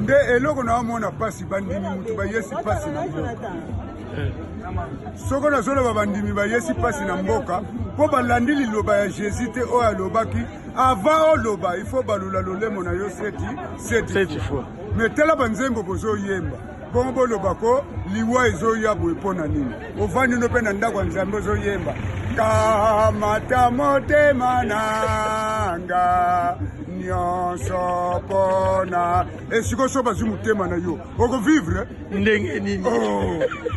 nde eloko na mona pasi bandimi mutu bayesi pasi na mboka soko nazoloba bandimi bayesi pasi na mboka po balandi liloba ya Jésus te oyo alobaki avant oloba il faut balula lolemo na yo seti fois mais tela banzembo bozoyemba bongo bolobako liwa ezoya boye mpona nini ovandi no mpe na ndako ya nzambe ozoyemba kamata motema nanga nyonso mpona esiko so bazwi motema na yo okovivre ndenge nini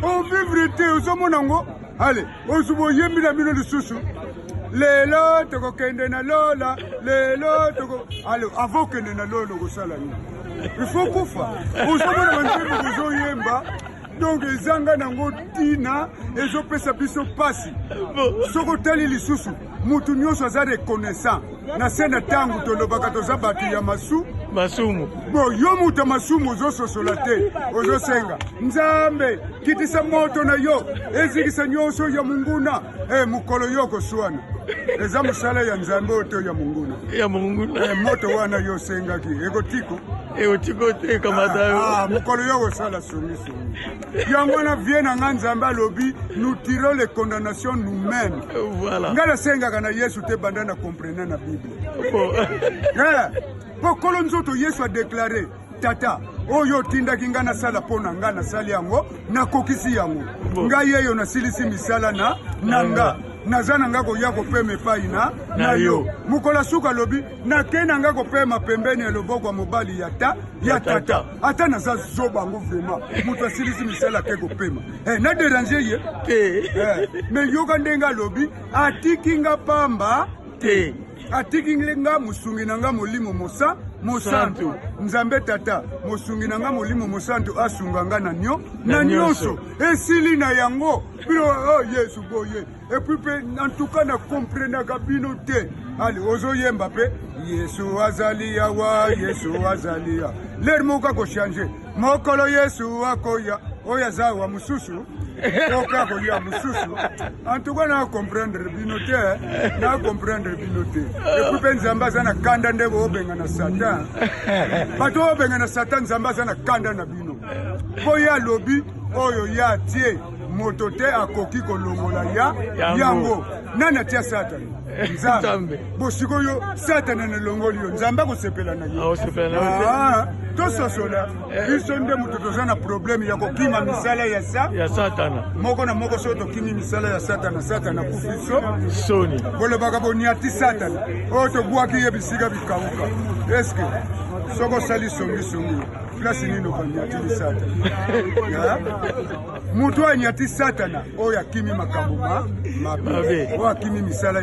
ovivre te ozomona yango ale ozuba oyembi na bino lisusu lelo tokokende na lola lelo ale avant okende na lola okosala nini il faut kufa ozomona banzembo kozoyemba donc ezanga nango tina ezopesa biso pasi soki otali lisusu mutu nyonso aza reconnaissant na se na ntango tolobaka toza bato ya masumu bo yo mutu masumu ozososola te ozosenga nzambe kitisa moto na yo ezikisa nyonso ya munguna mokolo yo koswana eza mosala ya nzambe oyo te ya munguna moto wana yo osengaki ekotiko te kamata yo mokolo yo kosala songisongi yango wana vie na nga nzambe alobi nous tirons les condamnations nous-mêmes nga nasengaka na yesu te banda na comprene na bible po kolo nzoto yesu adeklare tata oyo otindaki nga nasala mpo na nga nasali yango nakokisi yango ngai yeyo nasilisi misala na nga naza na nga koya kopema epai na yo mokolo suka alobi nake na nga kopema pembeni ya loboko ya mobali ya tata ata naza zoba yango vraimen moto asilisi misala ake kopema na derange ye me yoka ndenge alobi atiki nga pamba te atiki nga mosungi na nga molimo mosantu nzambe tata mosungi na nga molimo mosantu asunga nga na nyonso esili na yango bino yesu boye epuis mpe en tout cas na komprenaka bino te ale ozoyemba mpe yesu azali awa yesu azali ya lere moko akochange mokolo yesu akoya oyo aza wa mosusu oka koya mosusu en tout cas na comprendre bino te epuis mpe nzambe aza na kanda nde boobenga na satan bato obenga na satan nzambe aza na kanda na bino mpo ye alobi oyo ye atie moto te akoki kolongola yango nani atia satana nzambe bosikoyo satana nelongoli yo nzambe akosepela na yo tososola biso nde moto toza na probleme ya kokima misala ya satana moko na moko soki tokimi misala ya satana akufi soni kolobaka boniati satana oyo tobwaki ye bisika bikauka eske soki osali songisongi place nini okaniatili satana mutu anyati satana oyo akimi makambo mabe oyo akimi misala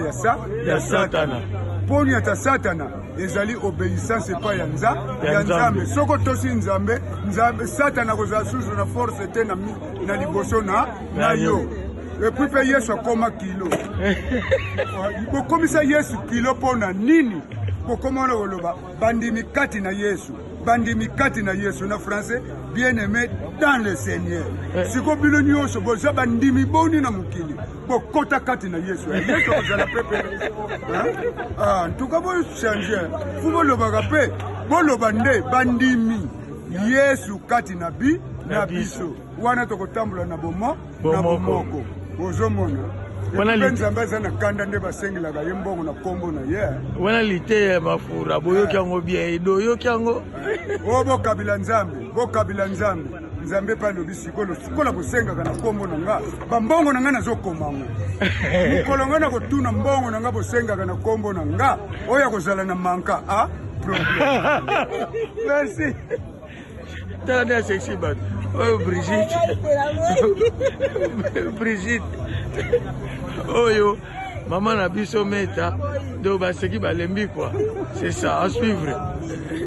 ya satana mpo niata satana ezali obéissance epai ya nzambe soko tosi nzambe satana kozala susu na force te na liboso na yo epuis mpe yesu akoma kilo bokomisa yesu kilo mpo na nini bokoma wana koloba bandimi kati na yesu na français bien-aimé dans le Seigneur siko bino nyonso boza bandimi boni na mokili bokota kati na yesu kozala pepe ntuka bochange fu bolobaka mpe boloba nde bandimi yesu kati na biso wana tokotambola na bomoko ozomona mpe nzambe aza na kanda nde basengelaka ye mbongo na nkombo na ye wana lite ya mafura boyoki yango bien edo oyoki yango o bokabila nzambe nzambe mpe alobi sikola bosengaka na nkombo na nga bambongo na nga nazokomango mokolo nga na kotuna mbongo na nga bosengaka na nkombo na nga oyo akozala na manka problème merci tala nde asexi bato oyo Brigitte oyo mama na biso meta donc baseki balembi quoi c'est ça à suivre.